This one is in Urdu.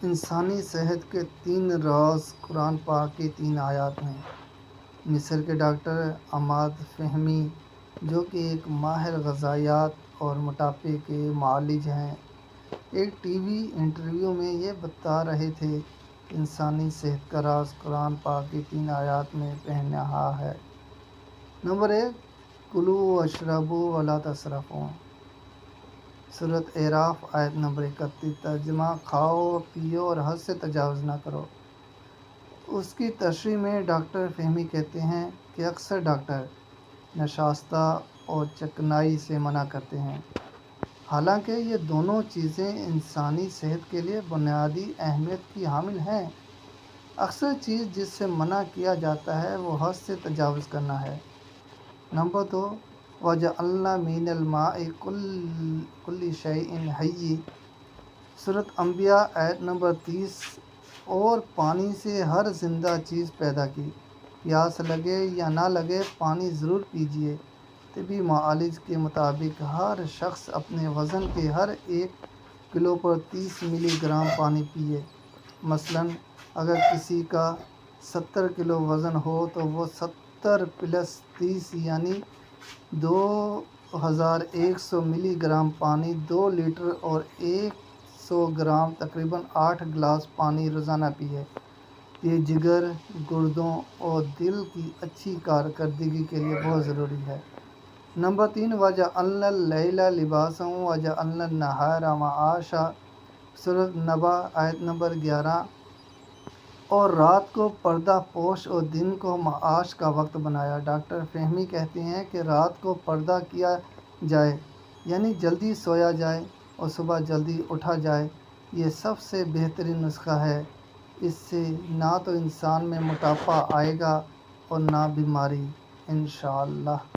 انسانی صحت کے 3 راز قرآن پاک کی 3 آیات میں۔ مصر کے ڈاکٹر عماد فہمی، جو کہ ایک ماہر غذائیت اور موٹاپے کے معالج ہیں، ایک ٹی وی انٹرویو میں یہ بتا رہے تھے کہ انسانی صحت کا راز قرآن پاک کی 3 آیات میں پنہاں ہے۔ نمبر 1، کلوا واشربوا ولا تسرفوا، سورۃ اعراف آیت نمبر 31۔ ترجمہ: کھاؤ پیو اور حد سے تجاوز نہ کرو۔ اس کی تشریح میں ڈاکٹر فہمی کہتے ہیں کہ اکثر ڈاکٹر نشاستہ اور چکنائی سے منع کرتے ہیں، حالانکہ یہ دونوں چیزیں انسانی صحت کے لیے بنیادی اہمیت کی حامل ہیں۔ اکثر چیز جس سے منع کیا جاتا ہے وہ حد سے تجاوز کرنا ہے۔ نمبر 2، وَجَعَلْنَا مِنَ الْمَاءِ كُلِّ شَيْءٍ حَيٍّ، سورۃ انبیاء آیت نمبر 30۔ اور پانی سے ہر زندہ چیز پیدا کی، پیاس لگے یا نہ لگے پانی ضرور پیجیے۔ طبی معالج کے مطابق ہر شخص اپنے وزن کے ہر 1 کلو پر 30 ملی گرام پانی پیے۔ مثلاً اگر کسی کا 70 کلو وزن ہو تو وہ 70 + 30 یعنی 2100 ملی گرام پانی، 2 لیٹر اور 100 گرام تقریباً 8 گلاس پانی روزانہ پیے۔ یہ جگر، گردوں اور دل کی اچھی کارکردگی کے لیے بہت ضروری ہے۔ نمبر 3، وَجَعَلْنَا اللَّيْلَ لِبَاسًا وَجَعَلْنَا النَّهَارَ مَعَاشًا، سورۃ نبأ آیت نمبر 11۔ اور رات کو پردہ پوش اور دن کو معاش کا وقت بنایا۔ ڈاکٹر فہمی کہتے ہیں کہ رات کو پردہ کیا جائے، یعنی جلدی سویا جائے اور صبح جلدی اٹھا جائے، یہ سب سے بہترین نسخہ ہے۔ اس سے نہ تو انسان میں موٹاپا آئے گا اور نہ بیماری، انشاءاللہ۔